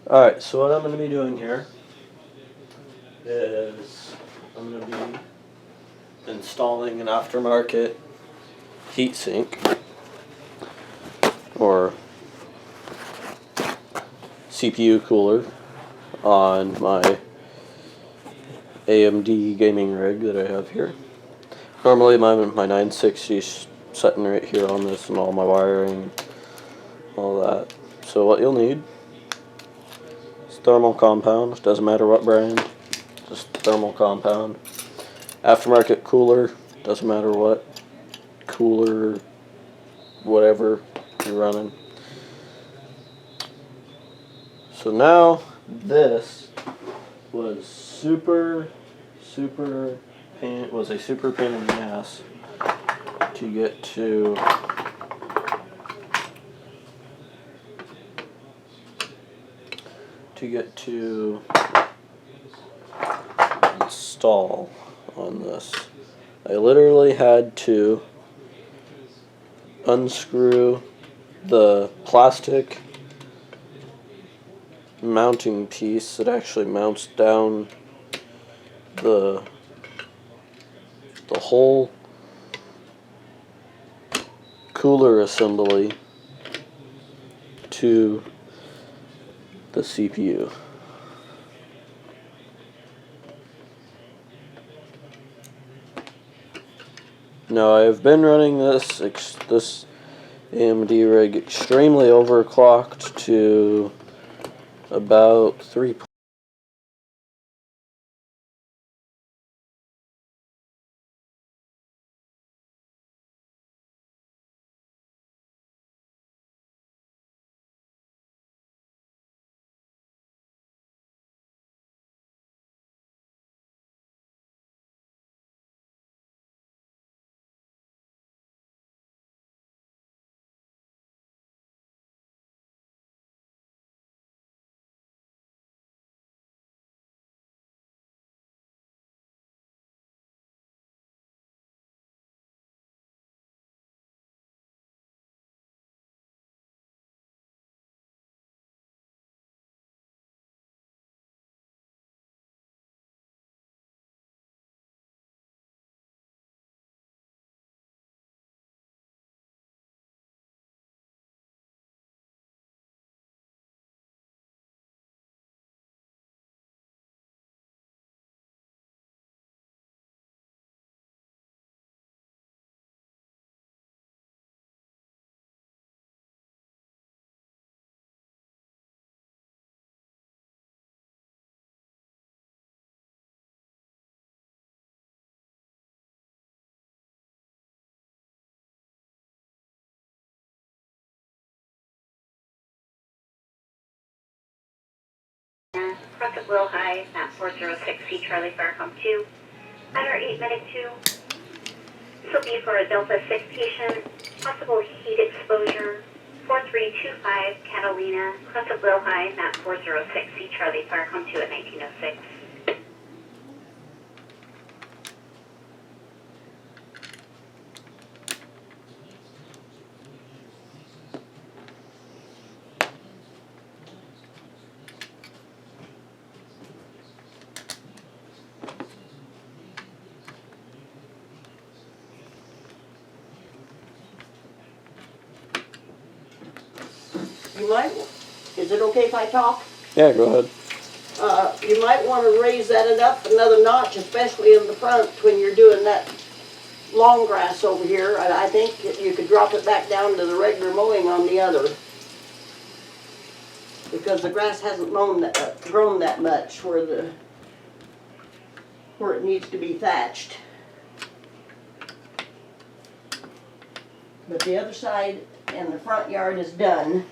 Alright, so what I'm going to be doing here is I'm going to be installing an aftermarket heatsink or CPU cooler on my AMD gaming rig that I have here. Normally my 960 is sitting right here on this and all my wiring, all that. So what you'll need is thermal compound, doesn't matter what brand, just thermal compound. Aftermarket cooler, doesn't matter what cooler, whatever you're running. So now this was a super pain in the ass to get to install on this. I literally had to unscrew the plastic mounting piece that actually mounts down the whole cooler assembly to the CPU. Now I've been running this AMD rig extremely overclocked to about 3. Crescent Will High, map 406C Charlie Farcom 2, matter 8 medic 2. This will be for a Delta 6 patient, possible heat exposure, 4325 Catalina, Crescent Will High, map 406C Charlie Farcom 2 at 1906. You might, is it okay if I talk? Yeah, go ahead. You might want to raise that up another notch, especially in the front when you're doing that long grass over here. I think you could drop it back down to the regular mowing on the other. Because the grass hasn't grown that much where it needs to be thatched. But the other side and the front yard is done.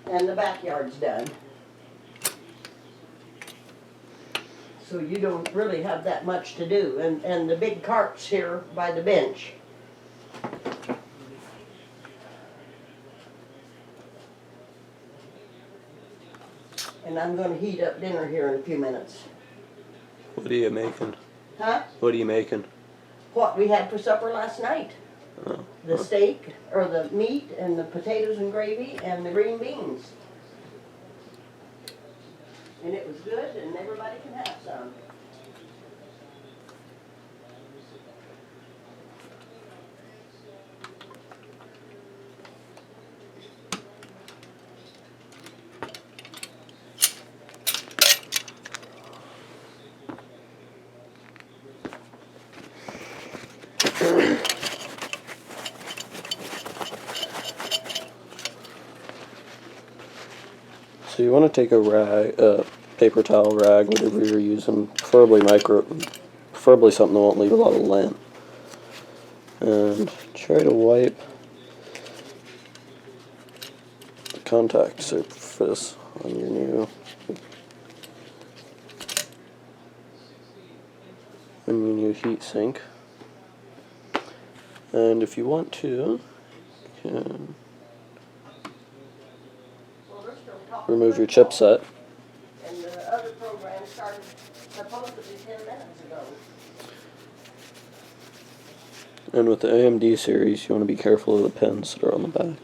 And the backyard's done. So you don't really have that much to do. And the big cart's here by the bench. And I'm going to heat up dinner here in a few minutes. What are you making? Huh? What are you making? What we had for supper last night. Oh. the steak, or the meat, and the potatoes and gravy, and the green beans. And it was good, and everybody can have some. So you want to take a rag, paper towel, rag, whatever you're using, preferably something that won't leave a lot of lint, and try to wipe the contact surface on your new heat sink. And if you want to, you can remove your chipset. And the other program started supposedly 10 minutes ago. And with the AMD series, you want to be careful of the pins that are on the back.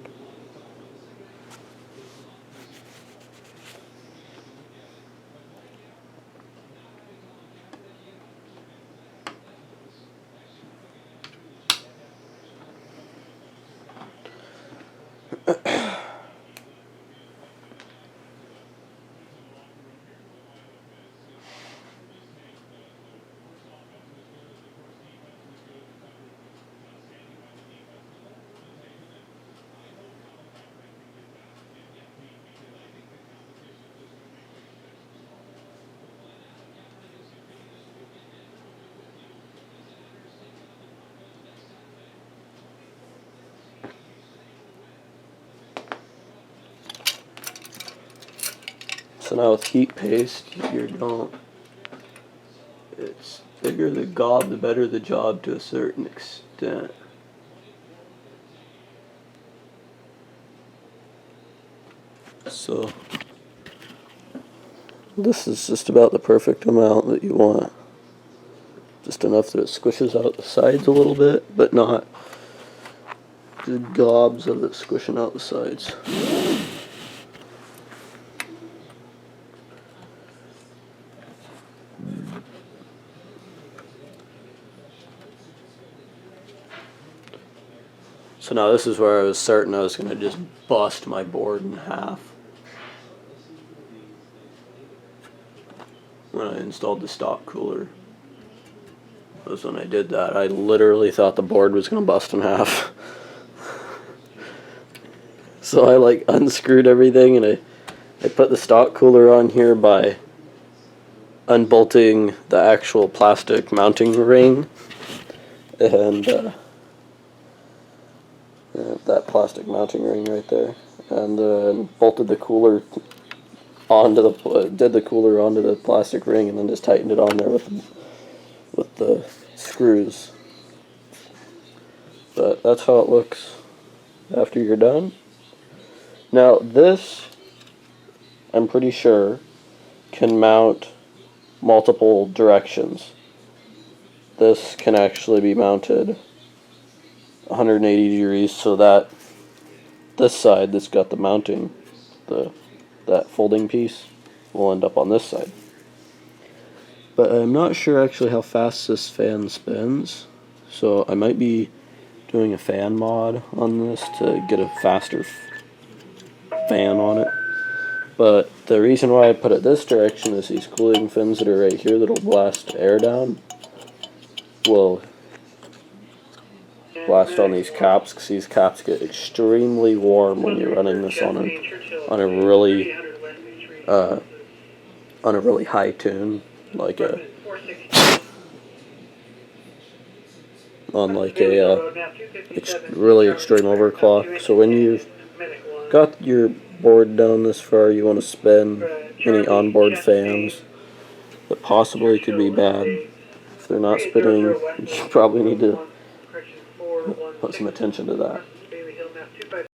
So now with heat paste, it's bigger the gob, the better the job to a certain extent. So this is just about the perfect amount that you want. Just enough that it squishes out the sides a little bit, but not the gobs of it squishing out the sides. So now this is where I was certain I was going to just bust my board in half when I installed the stock cooler. That was when I did that. I literally thought the board was going to bust in half. So I like unscrewed everything, and I put the stock cooler on here by unbolting the actual plastic mounting ring, and that plastic mounting ring right there, and then bolted the cooler onto the plastic ring, and then just tightened it on there with the screws. But that's how it looks after you're done. Now this, I'm pretty sure, can mount multiple directions. This can actually be mounted 180 degrees, so that this side that's got the mounting, that folding piece, will end up on this side. But I'm not sure actually how fast this fan spins, so I might be doing a fan mod on this to get a faster fan on it. But the reason why I put it this direction is these cooling fins that are right here that'll blast air down will blast on these caps, because these caps get extremely warm when you're running this on a really high tune, like a really extreme overclock. So when you've got your board down this far, you want to spin any onboard fans that possibly could be bad. If they're not spinning, you probably need to put some attention to that.